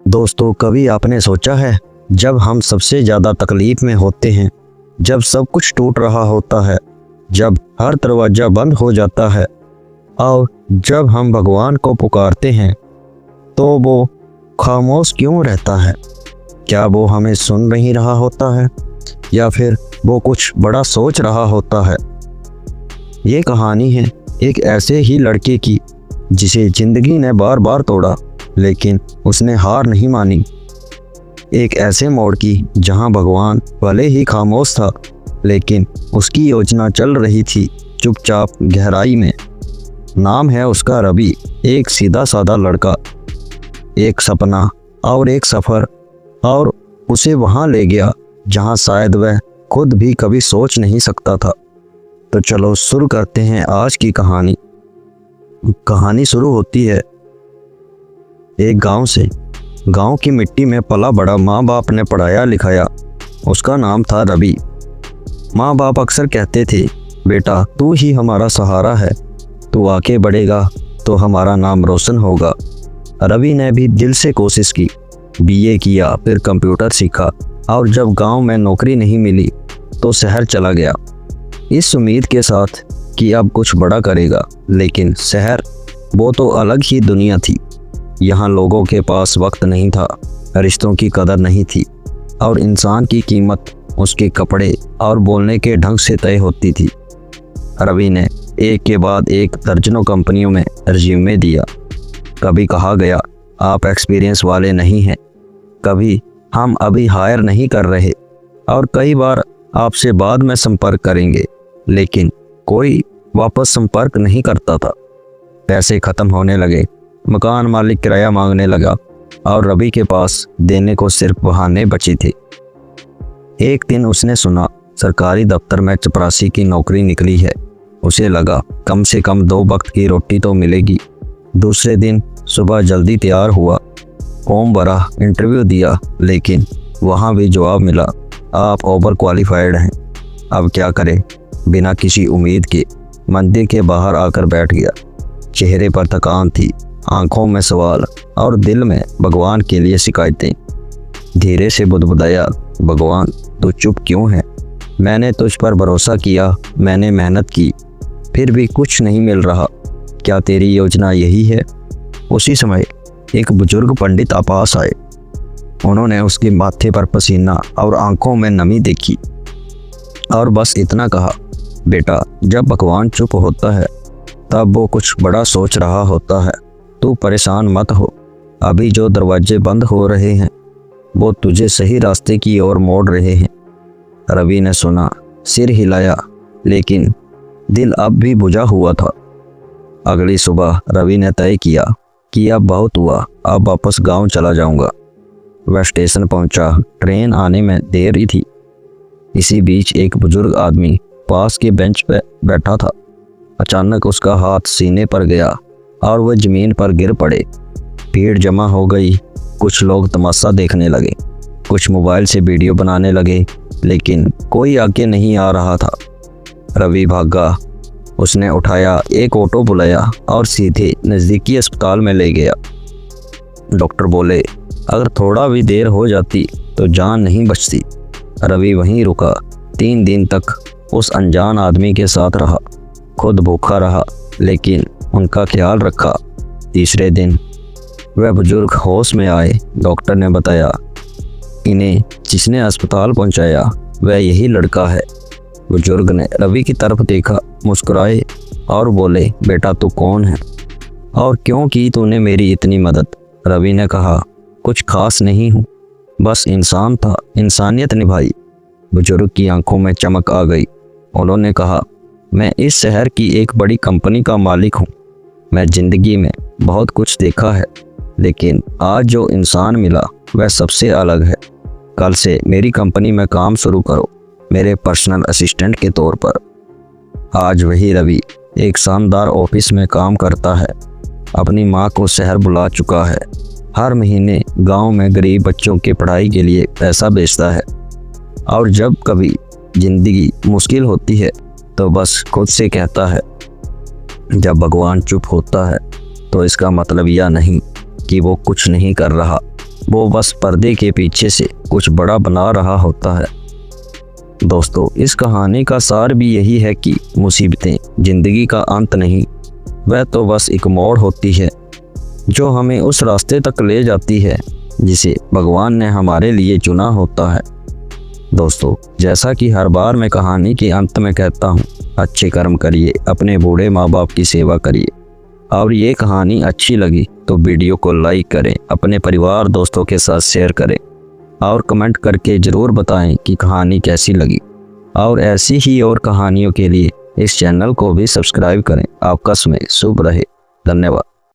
दोस्तों, कभी आपने सोचा है, जब हम सबसे ज़्यादा तकलीफ में होते हैं, जब सब कुछ टूट रहा होता है, जब हर दरवाज़ा बंद हो जाता है और जब हम भगवान को पुकारते हैं, तो वो खामोश क्यों रहता है? क्या वो हमें सुन नहीं रहा होता है या फिर वो कुछ बड़ा सोच रहा होता है? ये कहानी है एक ऐसे ही लड़के की जिसे ज़िंदगी ने बार बार तोड़ा, लेकिन उसने हार नहीं मानी। एक ऐसे मोड़ की जहां भगवान भले ही खामोश था, लेकिन उसकी योजना चल रही थी चुपचाप गहराई में। नाम है उसका रवि। एक सीधा साधा लड़का, एक सपना और एक सफ़र, और उसे वहां ले गया जहां शायद वह खुद भी कभी सोच नहीं सकता था। तो चलो शुरू करते हैं आज की कहानी। कहानी शुरू होती है एक गांव से। गांव की मिट्टी में पला बड़ा माँ बाप ने पढ़ाया लिखाया। उसका नाम था रवि। माँ बाप अक्सर कहते थे, बेटा तू ही हमारा सहारा है, तू आगे बढ़ेगा तो हमारा नाम रोशन होगा। रवि ने भी दिल से कोशिश की, बीए किया, फिर कंप्यूटर सीखा, और जब गांव में नौकरी नहीं मिली तो शहर चला गया, इस उम्मीद के साथ कि अब कुछ बड़ा करेगा। लेकिन शहर वो तो अलग ही दुनिया थी। यहाँ लोगों के पास वक्त नहीं था, रिश्तों की कदर नहीं थी, और इंसान की कीमत उसके कपड़े और बोलने के ढंग से तय होती थी। रवि ने एक के बाद एक दर्जनों कंपनियों में रिज्यूमे दिया। कभी कहा गया, आप एक्सपीरियंस वाले नहीं हैं, कभी हम अभी हायर नहीं कर रहे, और कई बार आपसे बाद में संपर्क करेंगे। लेकिन कोई वापस संपर्क नहीं करता था। पैसे ख़त्म होने लगे, मकान मालिक किराया मांगने लगा, और रवि के पास देने को सिर्फ बहाने बचे थे। एक दिन उसने सुना सरकारी दफ्तर में चपरासी की नौकरी निकली है। उसे लगा कम से कम 2 वक्त की रोटी तो मिलेगी। दूसरे दिन सुबह जल्दी तैयार हुआ, फॉर्म भरा, इंटरव्यू दिया, लेकिन वहाँ भी जवाब मिला, आप ओवर क्वालिफाइड हैं। अब क्या करें? बिना किसी उम्मीद के मंदिर के बाहर आकर बैठ गया। चेहरे पर थकान थी, आंखों में सवाल और दिल में भगवान के लिए शिकायतें। धीरे से बुदबुदाया, भगवान तू चुप क्यों है? मैंने तुझ पर भरोसा किया, मैंने मेहनत की, फिर भी कुछ नहीं मिल रहा। क्या तेरी योजना यही है? उसी समय एक बुजुर्ग पंडित पास आए। उन्होंने उसके माथे पर पसीना और आंखों में नमी देखी और बस इतना कहा, बेटा जब भगवान चुप होता है तब वो कुछ बड़ा सोच रहा होता है। तू परेशान मत हो, अभी जो दरवाजे बंद हो रहे हैं वो तुझे सही रास्ते की ओर मोड़ रहे हैं। रवि ने सुना, सिर हिलाया, लेकिन दिल अब भी बुझा हुआ था। अगली सुबह रवि ने तय किया कि अब बहुत हुआ, अब वापस गांव चला जाऊंगा। वह स्टेशन पहुंचा, ट्रेन आने में देर ही थी। इसी बीच एक बुजुर्ग आदमी पास के बेंच पर बैठा था। अचानक उसका हाथ सीने पर गया और वह जमीन पर गिर पड़े। भीड़ जमा हो गई, कुछ लोग तमाशा देखने लगे, कुछ मोबाइल से वीडियो बनाने लगे, लेकिन कोई आगे नहीं आ रहा था। रवि भागा, उसने उठाया, एक ऑटो बुलाया और सीधे नज़दीकी अस्पताल में ले गया। डॉक्टर बोले, अगर थोड़ा भी देर हो जाती तो जान नहीं बचती। रवि वहीं रुका। 3 दिन तक उस अनजान आदमी के साथ रहा, खुद भूखा रहा, लेकिन उनका ख्याल रखा। तीसरे दिन वह बुजुर्ग होश में आए। डॉक्टर ने बताया, इन्हें जिसने अस्पताल पहुंचाया वह यही लड़का है। बुजुर्ग ने रवि की तरफ देखा, मुस्कुराए और बोले, बेटा तू कौन है और क्यों की तूने मेरी इतनी मदद? रवि ने कहा, कुछ खास नहीं हूँ, बस इंसान था, इंसानियत निभाई। बुजुर्ग की आंखों में चमक आ गई। उन्होंने कहा, मैं इस शहर की एक बड़ी कंपनी का मालिक हूँ। मैं जिंदगी में बहुत कुछ देखा है, लेकिन आज जो इंसान मिला वह सबसे अलग है। कल से मेरी कंपनी में काम शुरू करो, मेरे पर्सनल असिस्टेंट के तौर पर। आज वही रवि एक शानदार ऑफिस में काम करता है, अपनी माँ को शहर बुला चुका है, हर महीने गांव में गरीब बच्चों की पढ़ाई के लिए पैसा भेजता है, और जब कभी जिंदगी मुश्किल होती है तो बस खुद से कहता है, जब भगवान चुप होता है तो इसका मतलब यह नहीं कि वो कुछ नहीं कर रहा, वो बस पर्दे के पीछे से कुछ बड़ा बना रहा होता है। दोस्तों, इस कहानी का सार भी यही है कि मुसीबतें जिंदगी का अंत नहीं, वह तो बस एक मोड़ होती है जो हमें उस रास्ते तक ले जाती है जिसे भगवान ने हमारे लिए चुना होता है। दोस्तों, जैसा कि हर बार मैं कहानी के अंत में कहता हूँ, अच्छे कर्म करिए, अपने बूढ़े माँ बाप की सेवा करिए। और ये कहानी अच्छी लगी तो वीडियो को लाइक करें, अपने परिवार दोस्तों के साथ शेयर करें और कमेंट करके ज़रूर बताएं कि कहानी कैसी लगी। और ऐसी ही और कहानियों के लिए इस चैनल को भी सब्सक्राइब करें। आपका समय शुभ रहे। धन्यवाद।